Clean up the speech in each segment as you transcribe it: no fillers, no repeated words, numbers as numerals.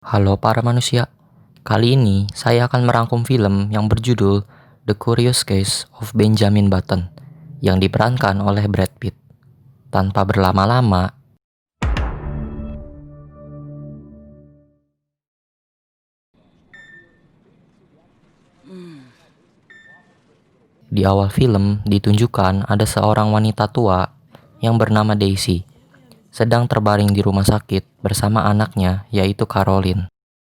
Halo para manusia, kali ini saya akan merangkum film yang berjudul The Curious Case of Benjamin Button yang diperankan oleh Brad Pitt. Tanpa berlama-lama, di awal film ditunjukkan ada seorang wanita tua yang bernama Daisy sedang terbaring di rumah sakit bersama anaknya yaitu Caroline.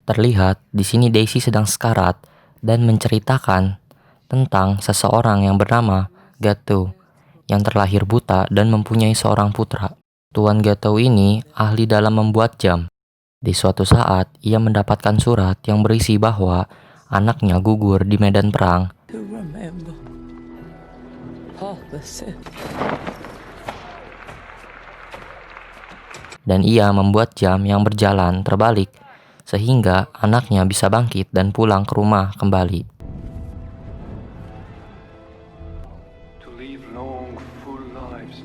Terlihat di sini Daisy sedang sekarat dan menceritakan tentang seseorang yang bernama Gato yang terlahir buta dan mempunyai seorang putra. Tuan Gato ini ahli dalam membuat jam. Di suatu saat, ia mendapatkan surat yang berisi bahwa anaknya gugur di medan perang To remember all the sins. dan ia membuat jam yang berjalan terbalik sehingga anaknya bisa bangkit dan pulang ke rumah kembali. To live long, full lives.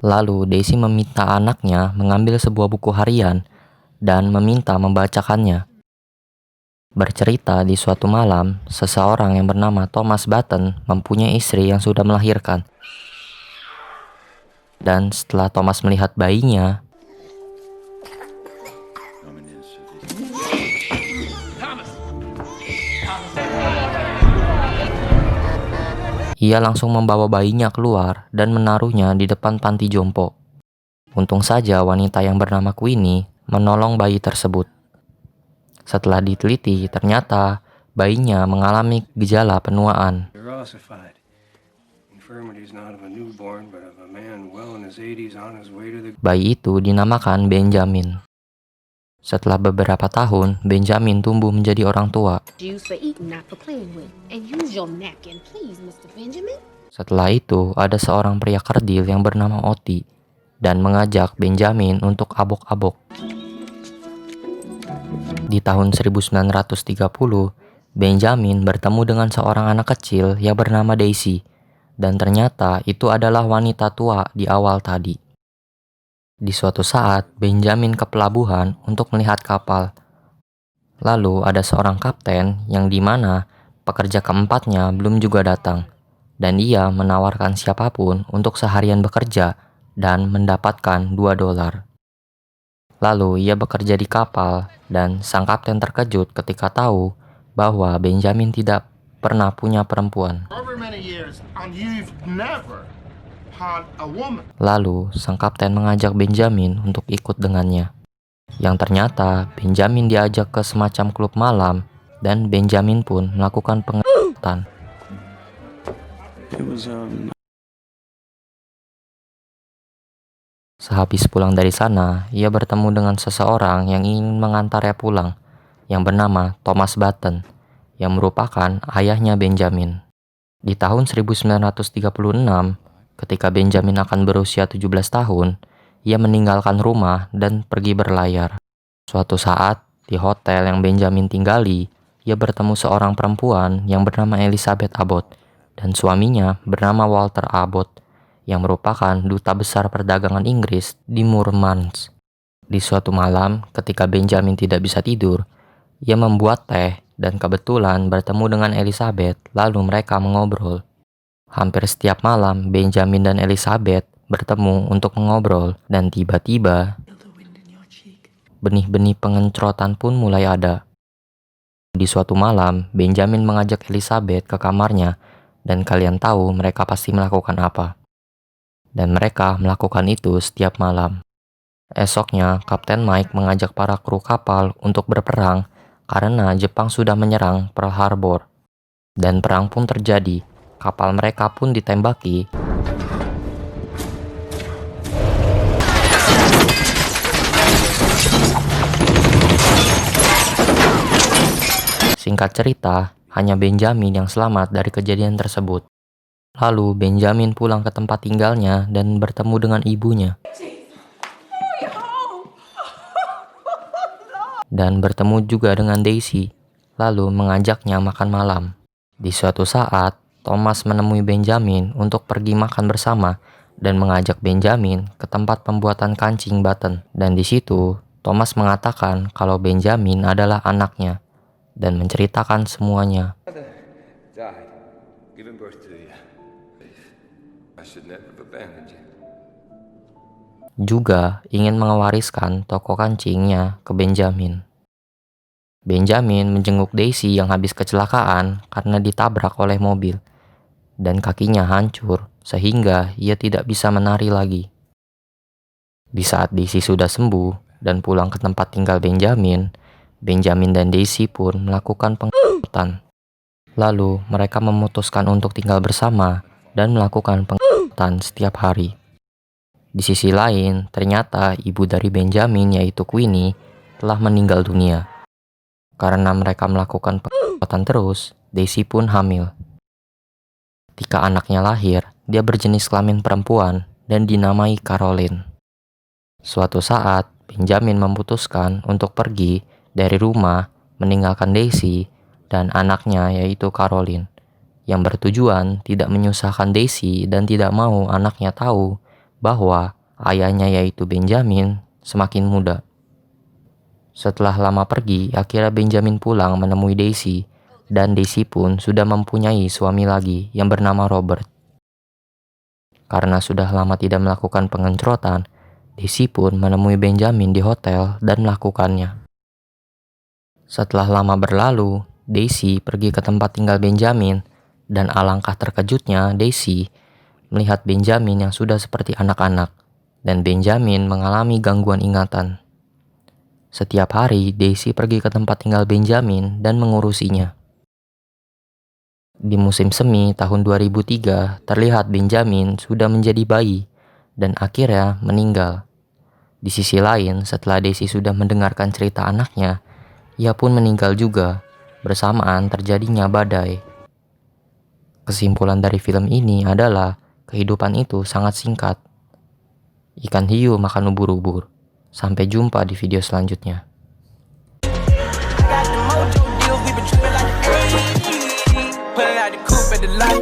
Lalu Daisy meminta anaknya mengambil sebuah buku harian dan meminta membacakannya. Bercerita di suatu malam, seseorang yang bernama Thomas Button mempunyai istri yang sudah melahirkan. Dan setelah Thomas melihat bayinya, ia langsung membawa bayinya keluar dan menaruhnya di depan panti jompo. Untung saja wanita yang bernama Queenie menolong bayi tersebut. Setelah diteliti, ternyata bayinya mengalami gejala penuaan. They're ossified. Infirmity is not of a newborn, but of a man well in his 80s on his way to the... Bayi itu dinamakan Benjamin. Setelah beberapa tahun, Benjamin tumbuh menjadi orang tua. Use for eating, not for playing with. And use your napkin, please, Mr. Benjamin. Setelah itu, ada seorang pria kerdil yang bernama Oti dan mengajak Benjamin untuk abok-abok. Di tahun 1930, Benjamin bertemu dengan seorang anak kecil yang bernama Daisy, dan ternyata itu adalah wanita tua di awal tadi. Di suatu saat, Benjamin ke pelabuhan untuk melihat kapal. Lalu ada seorang kapten yang dimana pekerja keempatnya belum juga datang, dan ia menawarkan siapapun untuk seharian bekerja dan mendapatkan $2. Lalu ia bekerja di kapal dan sang kapten terkejut ketika tahu bahwa Benjamin tidak pernah punya perempuan. However many years, and you've never had a woman. Lalu sang kapten mengajak Benjamin untuk ikut dengannya. Yang ternyata Benjamin diajak ke semacam klub malam dan Benjamin pun melakukan pengelutan. It was, Sehabis pulang dari sana, ia bertemu dengan seseorang yang ingin mengantarnya pulang, yang bernama Thomas Button, yang merupakan ayahnya Benjamin. Di tahun 1936, ketika Benjamin akan berusia 17 tahun, ia meninggalkan rumah dan pergi berlayar. Suatu saat, di hotel yang Benjamin tinggali, ia bertemu seorang perempuan yang bernama Elizabeth Abbott, dan suaminya bernama Walter Abbott, yang merupakan duta besar perdagangan Inggris di Murmansk. Di suatu malam, ketika Benjamin tidak bisa tidur, ia membuat teh dan kebetulan bertemu dengan Elizabeth, lalu mereka mengobrol. Hampir setiap malam, Benjamin dan Elizabeth bertemu untuk mengobrol, dan tiba-tiba, benih-benih pengencrotan pun mulai ada. Di suatu malam, Benjamin mengajak Elizabeth ke kamarnya, dan kalian tahu mereka pasti melakukan apa. Dan mereka melakukan itu setiap malam. Esoknya, Kapten Mike mengajak para kru kapal untuk berperang karena Jepang sudah menyerang Pearl Harbor. Dan perang pun terjadi. Kapal mereka pun ditembaki. Singkat cerita, hanya Benjamin yang selamat dari kejadian tersebut. Lalu Benjamin pulang ke tempat tinggalnya dan bertemu dengan ibunya. Dan bertemu juga dengan Daisy, lalu mengajaknya makan malam. Di suatu saat, Thomas menemui Benjamin untuk pergi makan bersama dan mengajak Benjamin ke tempat pembuatan kancing Button. Dan di situ, Thomas mengatakan kalau Benjamin adalah anaknya dan menceritakan semuanya. Died, giving birth to you. I should never have abandoned you. Juga ingin mewariskan toko kancingnya ke Benjamin. Benjamin menjenguk Daisy yang habis kecelakaan karena ditabrak oleh mobil dan kakinya hancur sehingga ia tidak bisa menari lagi. Di saat Daisy sudah sembuh dan pulang ke tempat tinggal Benjamin, Benjamin dan Daisy pun melakukan pengelutan. Lalu mereka memutuskan untuk tinggal bersama dan melakukan pengelutan setiap hari. Di sisi lain, ternyata ibu dari Benjamin yaitu Queenie telah meninggal dunia. Karena mereka melakukan pengelutan terus, Daisy pun hamil. Ketika anaknya lahir, dia berjenis kelamin perempuan dan dinamai Caroline. Suatu saat, Benjamin memutuskan untuk pergi dari rumah meninggalkan Daisy dan anaknya yaitu Caroline, yang bertujuan tidak menyusahkan Daisy dan tidak mau anaknya tahu bahwa ayahnya yaitu Benjamin semakin muda. Setelah lama pergi, akhirnya Benjamin pulang menemui Daisy, dan Daisy pun sudah mempunyai suami lagi yang bernama Robert. Karena sudah lama tidak melakukan pengencrotan, Daisy pun menemui Benjamin di hotel dan melakukannya. Setelah lama berlalu, Daisy pergi ke tempat tinggal Benjamin, dan alangkah terkejutnya Daisy melihat Benjamin yang sudah seperti anak-anak, dan Benjamin mengalami gangguan ingatan. Setiap hari, Daisy pergi ke tempat tinggal Benjamin dan mengurusinya. Di musim semi tahun 2003, terlihat Benjamin sudah menjadi bayi dan akhirnya meninggal. Di sisi lain, setelah Daisy sudah mendengarkan cerita anaknya, ia pun meninggal juga, bersamaan terjadinya badai. Kesimpulan dari film ini adalah kehidupan itu sangat singkat. Ikan hiu makan ubur-ubur. Sampai jumpa di video selanjutnya. Got the mojo deals, we been tripping like the 80s. Pulling out the coupe at the lot.